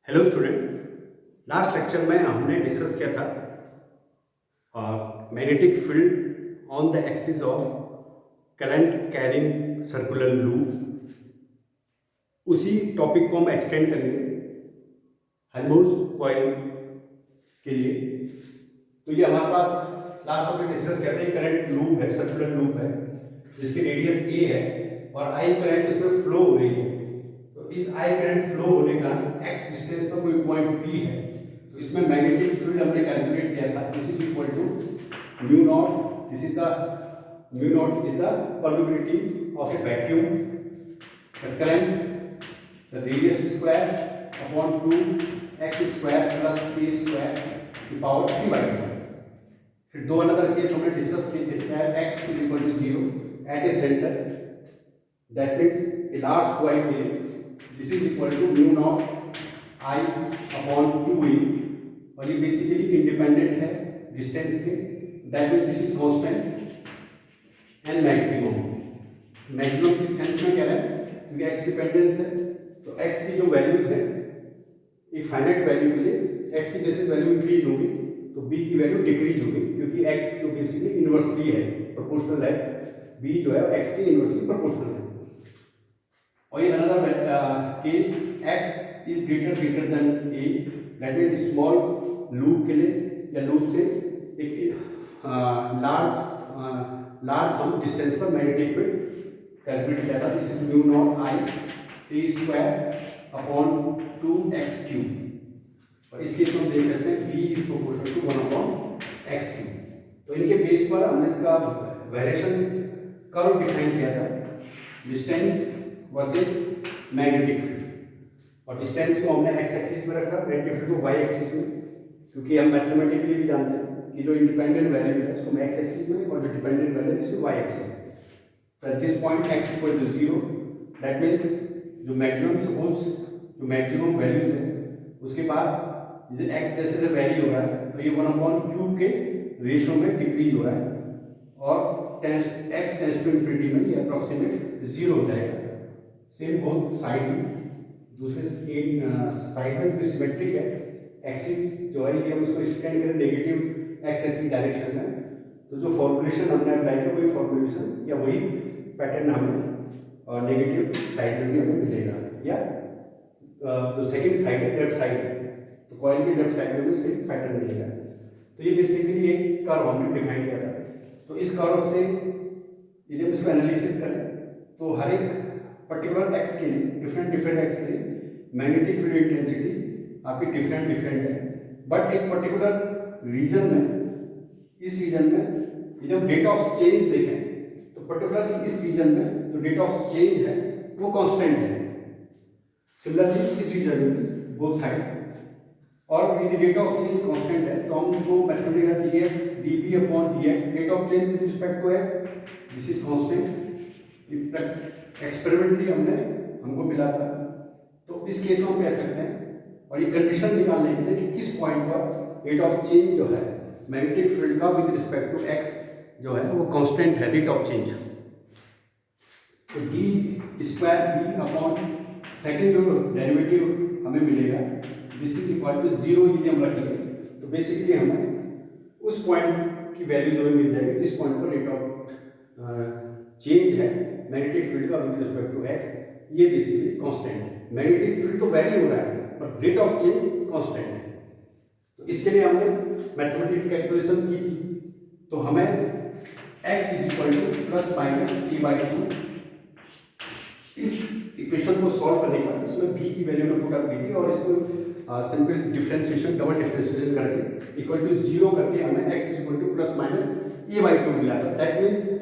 Hello student, last lecture में हमने discuss किया था magnetic field on the axis of current carrying circular loop. उसी टॉपिक को हम एक्सटेंड करेंगे हेल्महोल्ट्ज कॉइल के लिए। तो ये हमारे पास लास्ट टॉपिक डिस्कस करते हैं, करंट लूप है, सर्कुलर लूप है जिसकी रेडियस ए है और आई करंट इसमें फ्लो हो रही है। तो इस आई करंट फ्लो होने का एक्स डिस्टेंस पर कोई पॉइंट पी है, तो इसमें मैग्नेटिक फील्ड हमने कैलकुलेट किया था। This is equal to mu naught, this is the mu naught is the permeability of a vacuum, the current the radius square upon 2x square plus a square की power 3/2। फिर दो another case हमने discuss किए थे, x is equal to 0 at a centre, that means a large coil के लिए this is equal to mu naught I upon 2e, और ये बेसिकली इंडिपेंडेंट है डिस्टेंस के, that means this is constant and maximum. Maximum किस sense में कह रहे हैं, क्योंकि x डिपेंडेंस है तो x की जो वैल्यूज है एक फाइनाइट वैल्यू के लिए x की जैसे वैल्यू इंक्रीज होगी तो b की वैल्यू डिक्रीज होगी, क्योंकि x जो बेसिकली इनवर्सली है, प्रोपोर्शनल है, b जो है x के इनवर्सली प्रोपोर्शनल है। और ये another case x is greater than a, that mean small loop के लिए या लूप से एक लार्ज हम डिस्टेंस पर मैग्नेटिक फील्ड कैलकुलेट किया था। This is mu naught I a square upon 2x cube, और इस केस में हम देख सकते हैं b is proportional to 1 upon x cube. तो इनके बेस पर हमने इसका वेरिएशन कर्व डिफाइन किया था, डिस्टेंस वर्सेस मैग्नेटिक फील्ड, और डिस्टेंस को हमने x एक्सिस में रखा, मैग्नेटिक फील्ड को y एक्सिस में, क्योंकि हम मैथमेटिकली भी जानते हैं कि जो इंडिपेंडेंट वैल्यू है उसको हम x एक्सिस में और जो डिपेंडेंट वैल्यू है जिसे y एक्सिस में। At this point x equal to 0, that means जो मैक्सिमम सपोज जो मैक्सिमम वैल्यूज है उसके बाद जैसे x जैसे जैसे वैरी हो रहा है तो ये 1 अपॉन क्यूब के रेशियो में डिक्रीज हो रहा है, और x टेंस टू इन्फिनिटी में ये अप्रॉक्सीमेट 0 हो जाएगा। सेम बोथ साइड में, दूसरे साइड में भी सिमेट्रिक है, एक्सिस जो है ये हम इसको एक्सटेंड करें नेगेटिव एक्स एक्सिस डायरेक्शन में, तो जो फॉर्मुलेशन हमने अप्लाई किया वही फॉर्मुलेशन या वही पैटर्न हमें और नेगेटिव साइड में भी हमें मिलेगा, या जो सेकंड साइड है लेफ्ट साइड है तो कॉइल के लेफ्ट साइड में भी सेम पैटर्न मिलेगा। तो ये बेसिकली एक कर्व हमने डिफाइन किया था। तो इस कर्व से यदि हम इसको एनालिसिस करें तो हर एक पर्टिकुलर एक्स के लिए डिफरेंट एक्स के लिए मैग्नेटिक फील्ड इंटेंसिटी आपकी डिफरेंट है, बट एक पर्टिकुलर रीजन में, इस रीजन में यदि हम रेट ऑफ चेंज देखें तो पर्टिकुलर इस रीजन में जो रेट ऑफ चेंज है वो कांस्टेंट है। सिमिलरली इस रीजन में बोथ साइड, और यदि रेट ऑफ चेंज कांस्टेंट है तो हम उसको mathematical df dp upon dx, rate of change with respect to x, this is constant. Experimentally हमको मिला था, तो इस केस में हम कह सकते हैं, और ये कंडीशन निकालने के लिए कि किस पॉइंट पर रेट ऑफ चेंज जो है मैग्नेटिक फील्ड का विद रिस्पेक्ट टू x जो है वो कांस्टेंट है, रेट ऑफ चेंज। तो d square b upon second जो डेरिवेटिव हमें मिलेगा दिस इज इक्वल टू 0 यदि हम रखेंगे तो बेसिकली हमें उस पॉइंट की वैल्यू जो मिल जाएगी जिस पॉइंट पर रेट ऑफ चेंज है मैग्नेटिक फील्ड का विद रिस्पेक्ट टू x, ये बेसिकली कांस्टेंट है। मैग्नेटिक फील्ड तो वेरी हो रहा है पर रेट ऑफ चेंज कांस्टेंट है। तो इसके लिए हमने मैथमेटिकल कैलकुलेशन की थी, तो हमें x is equal two plus minus a/2, इस इक्वेशन को सॉल्व करने के बाद इसमें b की वैल्यू ने पुट अप की थी, और इसको सिंपल डिफरेंशिएशन, डबल डिफरेंशिएशन करके इक्वल टू 0 करके हमें x is equal two plus minus a/2 मिला था। दैट मीन्स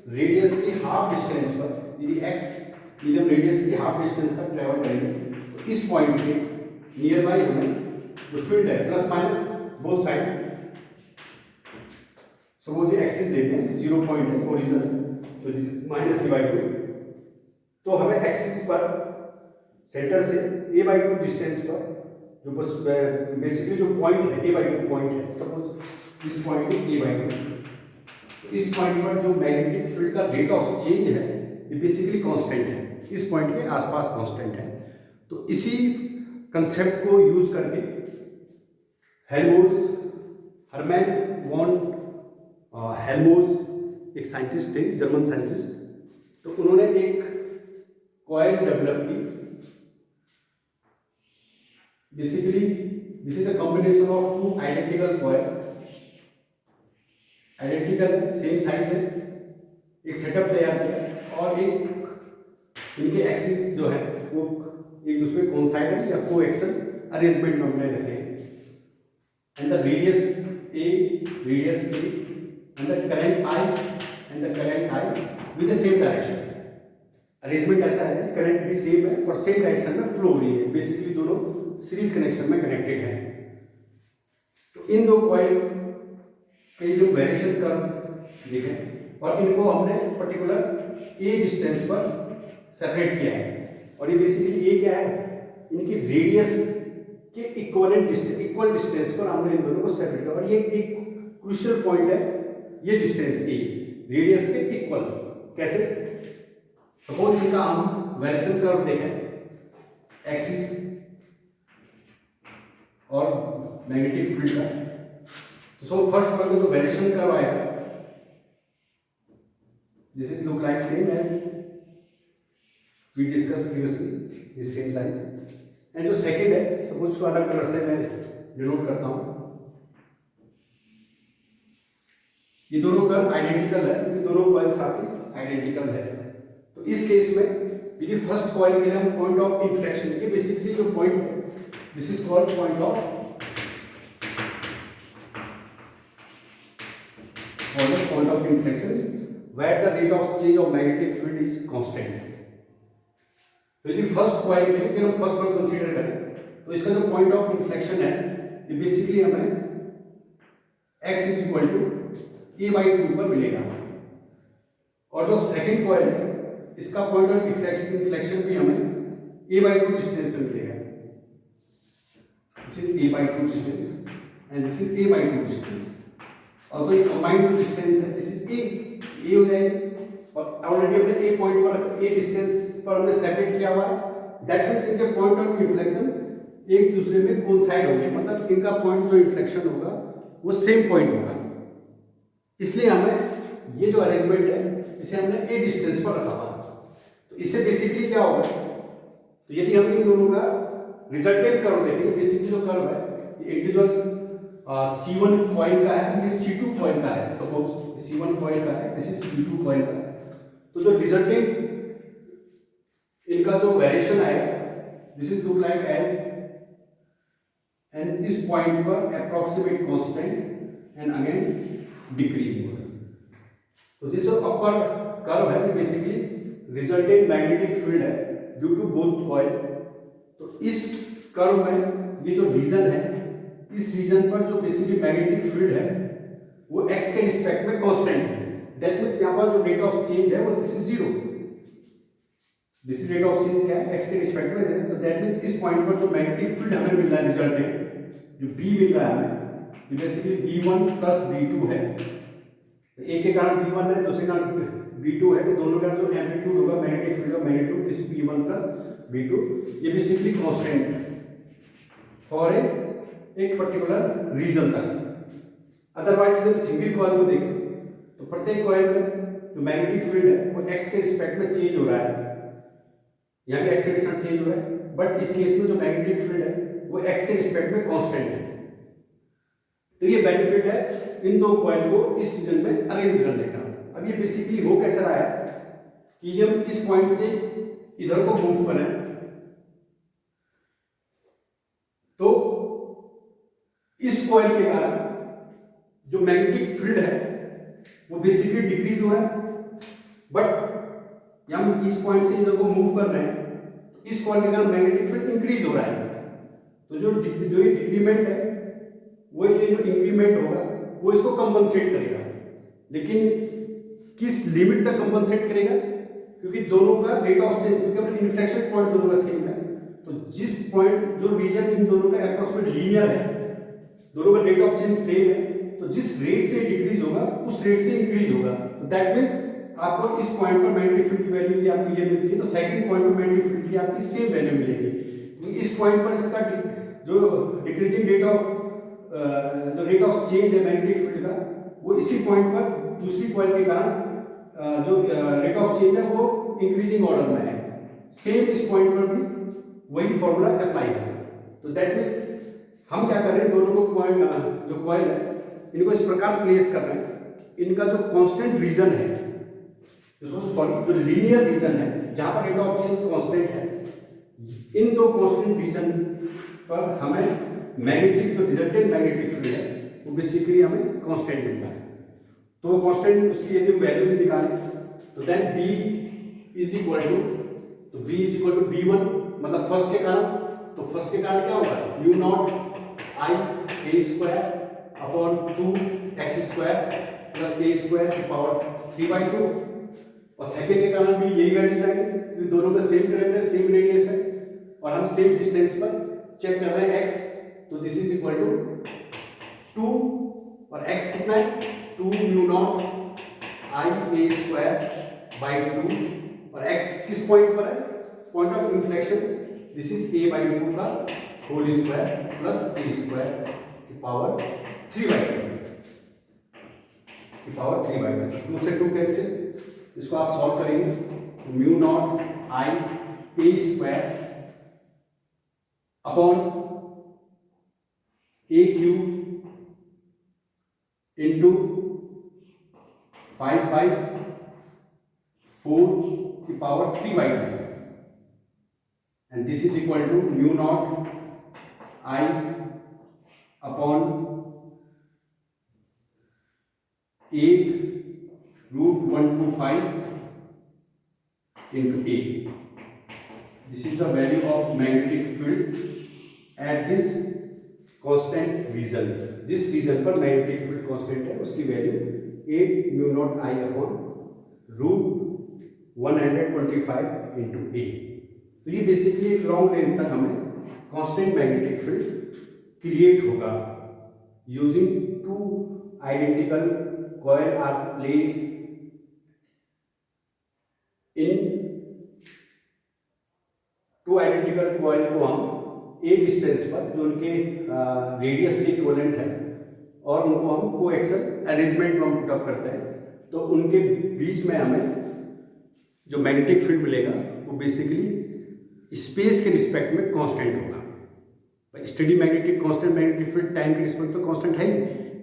रेडियस की हाफ डिस्टेंस पर यदि हम रेडियस की हाफ डिस्टेंस तक ट्रेवल करेंगे तो इस पॉइंट के नियर बाई हमें जो फील्ड है plus minus both side, suppose ये एक्सिस देते हैं 0 पॉइंट है ओरिजिन, तो माइनस a/2, तो हमें एक्सिस पर सेंटर से a/2 डिस्टेंस पर जो बस बेसिकली जो पॉइंट है a/2 पॉइंट है, सपोज इस पॉइंट पे a/2, इस पॉइंट पर जो मैग्नेटिक फील्ड का रेट ऑफ चेंज है ये बेसिकली कांस्टेंट है, इस पॉइंट के आसपास कांस्टेंट है। तो इसी कंसेप्ट को यूज करके हरमैन वॉन हेल्महोल्ट्ज एक साइंटिस्ट थे, जर्मन साइंटिस्ट, तो उन्होंने एक कॉइल डेवलप की। Basically this is the combination of to identical coil, identical same size है, एक सेटअप तैयार किया और एक इनके एक्सिस जो है वो एक दूसरे कोइंसाइड है या कोएक्सल अरेंजमेंट में हमने रखे हैं। And the radius a, radius b and the current I and the current I with the same direction. Arrangement ऐसा है, करंट भी सेम है और सेम डायरेक्शन में फ्लो हो रही है। बेसिकली दोनों सीरीज कनेक्शन में कनेक्टेड है। तो इन दो कॉइल के जो वेरिएशन कर्व देखें और इनको हमने पर्टिकुलर ए डिस्टेंस पर सेपरेट किया है। और ये बेसिकली ये क्या है, इनकी रेडियस के इक्वल डिस्टेंस पर हमने इन दोनों को सेपरेट किया। और ये एक क्रूशियल पॉइंट है, ये डिस्टेंस ए रेडियस के इक्वल। कैसे? सपोज इनका हम वेरिएशन कर्व देखें, एक्सिस और मैग्नेटिक फील्ड का। तो सो फर्स्ट पर जो वेरिएशन कर्व आएगा, this is look like same as we discuss previously, this same lines. And जो सेकंड है, सपोज को अलग कलर से मैं डिनोट करता हूं। ये दोनों कर्व आइडेंटिकल है क्योंकि दोनों कॉइल्स आपकी आइडेंटिकल है। तो इस केस में ये फर्स्ट कॉइल के लिए हम पॉइंट ऑफ इन्फ्लेक्शन, ये बेसिकली जो पॉइंट है, this is called point of inflection where the rate of change of magnetic field is constant। तो यदि फर्स्ट कॉइल के लिए हम फर्स्ट वन कंसीडर करें तो इसका जो पॉइंट ऑफ इन्फ्लेक्शन है ये बेसिकली हमें x is equal to a/2 पर मिलेगा। और जो सेकंड कॉइल है इसका पॉइंट ऑफ इन्फ्लेक्शन भी हमें a/2 डिस्टेंस पर मिलेगा। This is a/2 distance and this is a/2 distance. और तो ये कंबाइंड डिस्टेंस है, दिस इज ए हो जाएगा। और ऑलरेडी हमने ए पॉइंट पर, ए डिस्टेंस पर हमने सेपरेट किया हुआ है। दैट मींस इनके पॉइंट ऑफ इन्फ्लेक्शन एक दूसरे में कोइंसाइड होंगे, मतलब इनका पॉइंट जो इन्फ्लेक्शन होगा वो सेम पॉइंट होगा। इसलिए हमें ये जो अरेंजमेंट है इसे हमने ए डिस्टेंस पर रखा हुआ है। तो इससे बेसिकली क्या होगा, तो यदि हम इन दोनों का रिजल्टेंट कर्व देखेंगे, बेसिकली जो कर्व है ये इंडिविजुअल C1 कॉइल का है, ये C2 कॉइल का है। सपोज C1 कॉइल का है, दिस इज C2 कॉइल का है। तो जो रिजल्टेंट इनका जो वेरिएशन आएगा, this is look like as, and इस पॉइंट पर approximate constant and again decrease होगा। तो जिस अपर कर्व है ये बेसिकली रिजल्टेंट मैग्नेटिक फील्ड है ड्यू टू बोथ कॉइल। तो इस कर्व में ये जो रीजन है, इस रीजन पर जो बेसिकली मैग्नेटिक फील्ड है वो x के रिस्पेक्ट में कांस्टेंट है। दैट मींस यहां पर जो रेट ऑफ चेंज है वो this is 0। This rate of change क्या है, x के रिस्पेक्ट में है। तो दैट मींस इस पॉइंट पर जो मैग्नेटिक फील्ड हमें मिल रहा है, रिजल्टेंट जो B मिल रहा है हमें, ये बेसिकली B1 प्लस B2 है। तो एक के कारण B1 है, दूसरे कारण B2 है, तो दोनों का जो एम्पलीट्यूड होगा मैग्नेटिक फील्ड का magnitude, this B1 plus B2, ये बेसिकली कांस्टेंट है फॉर एक पर्टिकुलर रीजन तक। अदरवाइज जब सिंगल कॉइल को देखें तो प्रत्येक कॉइल में जो मैग्नेटिक फील्ड है वो x के रिस्पेक्ट में चेंज हो रहा है, यहाँ पे x के रिस्पेक्ट चेंज हो रहा है, बट इस केस में जो मैग्नेटिक फील्ड है वो x के रिस्पेक्ट में कांस्टेंट है। तो ये बेनिफिट है इन दो कॉइल को इस रीजन में अरेंज करने का। अब ये बेसिकली हो कैसा रहा है कि जब इस पॉइंट से इधर को मूव करें तो इस कॉइल के कारण जो मैग्नेटिक फील्ड है वो बेसिकली डिक्रीज हो रहा है, बट हम इस पॉइंट से इधर को मूव कर रहे हैं तो इस कॉइल के कारण मैग्नेटिक फील्ड इंक्रीज हो रहा है। तो जो ये डिक्रीमेंट है वो ये जो इंक्रीमेंट होगा वो इसको कंपनसेट करेगा, लेकिन किस लिमिट तक कंपनसेट करेगा, क्योंकि दोनों का रेट ऑफ चेंज, क्योंकि इन्फ्लेक्शन पॉइंट दोनों का सेम है। तो जिस पॉइंट जो रीजन इन दोनों का अप्रोक्सीमेट लीनियर है, दोनों का रेट ऑफ चेंज सेम है, तो जिस रेट से डिक्रीज होगा उस रेट से इंक्रीज होगा। तो दैट मींस आपको इस पॉइंट पर मैग्नेटिक फील्ड की वैल्यू यदि आपको ये मिलती है तो सेकंड पॉइंट पर मैग्नेटिक फील्ड की आपकी सेम वैल्यू मिलेगी। इस पॉइंट पर इसका जो डिक्रीजिंग रेट ऑफ चेंज है मैग्नेटिक फील्ड का, वो इसी पॉइंट पर दूसरी कॉइल के कारण जो रेट ऑफ चेंज है वो इंक्रीजिंग ऑर्डर में है। सेम इस पॉइंट पर भी वही फॉर्मूला अप्लाई होगा। तो दैट मीन्स हम क्या कर रहे हैं, दोनों को जो कॉइल है इनको इस प्रकार प्लेस कर रहे हैं, इनका जो कांस्टेंट रीजन है, जो लीनियर रीजन है जहां पर रेट ऑफ चेंज कांस्टेंट है, इन दो कांस्टेंट रीजन पर हमें मैग्नेटिक जो रिजल्टेंट मैग्नेटिक फील्ड है वो बेसिकली हमें कांस्टेंट मिलता है। तो कांस्टेंट उसकी यदि वैल्यूज निकालें तो then B is equal to B1 मतलब फर्स्ट के कारण, तो फर्स्ट के कारण क्या होगा, mu naught I a square upon 2x square plus a square की पावर 3/2, और सेकेंड के कारण भी यही वैल्यूज आएंगे क्योंकि दोनों का सेम करंट है, सेम रेडियस है और हम सेम डिस्टेंस पर चेक कर रहे हैं x, तो दिस इज इक्वल टू 2 और x कितना है 2 mu naught I a square by 2, और x किस पॉइंट पर है, point of inflection, this is a/2 का whole square plus a square की पावर 3/2 की पावर 3/2, 2 से 2 कैंसिल, इसको आप सॉल्व करेंगे तो mu naught I a square upon a cube into 5/4 की power 3/2, and this is equal to mu naught I upon 8√125 into A. This is the value of magnetic field at this constant region. जिस reason पर magnetic field constant है उसकी value 8 mu naught I upon √125 into A। तो ये basically एक long range तक हमें constant magnetic field create होगा using two identical coil are place in two identical coil को हम एक डिस्टेंस पर जो उनके रेडियस के इक्विवेलेंट है और उनको हम कोएक्सियल अरेंजमेंट में हम पुट अप करते हैं, तो उनके बीच में हमें जो मैग्नेटिक फील्ड मिलेगा वो बेसिकली स्पेस के रिस्पेक्ट में कांस्टेंट होगा। Steady magnetic constant magnetic field time के रिस्पेक्ट तो कांस्टेंट है ही,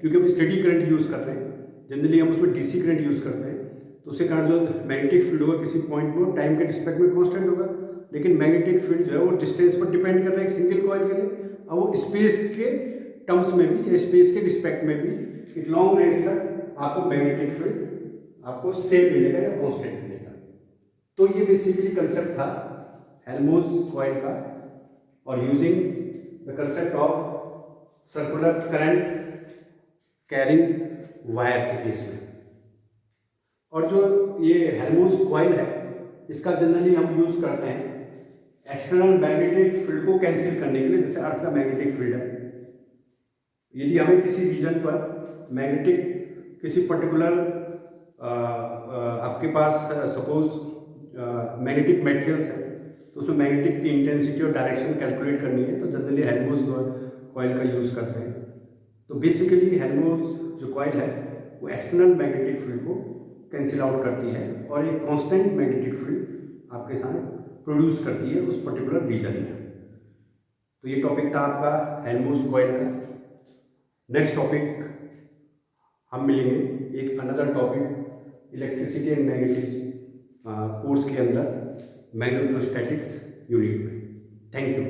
क्योंकि हम स्टेडी करंट यूज़ कर रहे हैं, जनरली हम उसमें डीसी करंट यूज़ करते हैं, तो उसके कारण जो मैग्नेटिक फील्ड होगा किसी पॉइंट में टाइम के रिस्पेक्ट में कांस्टेंट होगा। लेकिन मैग्नेटिक फील्ड जो है वो डिस्टेंस पर डिपेंड कर रहा है एक सिंगल कॉइल के लिए, और वो स्पेस के टर्म्स में भी या स्पेस के रिस्पेक्ट में भी एक लॉन्ग रेंज तक आपको मैग्नेटिक फील्ड आपको सेम मिलेगा या कांस्टेंट मिलेगा। तो ये बेसिकली कंसेप्ट था हेल्महोल्ट्ज कॉइल का, और using the concept of circular current carrying wire के केस में। और जो ये हेल्महोल्ट्ज कॉइल है इसका जनरली हम यूज करते हैं एक्सटर्नल मैग्नेटिक फील्ड को कैंसिल करने के लिए। जैसे अर्थ का मैग्नेटिक फील्ड है, यदि हमें किसी रीजन पर मैग्नेटिक किसी पर्टिकुलर आपके पास सपोज मैग्नेटिक मटेरियल्स है तो उसमें मैग्नेटिक की इंटेंसिटी और डायरेक्शन कैलकुलेट करनी है, तो जनरली हेल्महोल्ट्ज कॉइल का यूज़ करते हैं। तो बेसिकली हेल्महोल्ट्ज जो कॉइल है वो एक्सटर्नल मैग्नेटिक फील्ड को कैंसिल आउट करती है और एक कांस्टेंट मैग्नेटिक फील्ड आपके साथ प्रोड्यूस करती है उस पर्टिकुलर रीजन में। तो ये टॉपिक था आपका हेल्महोल्ट्ज कॉइल का। नेक्स्ट टॉपिक हम मिलेंगे एक another topic electricity and magnetism course के अंदर मैग्नेटोस्टैटिक्स यूनिट में। Thank you.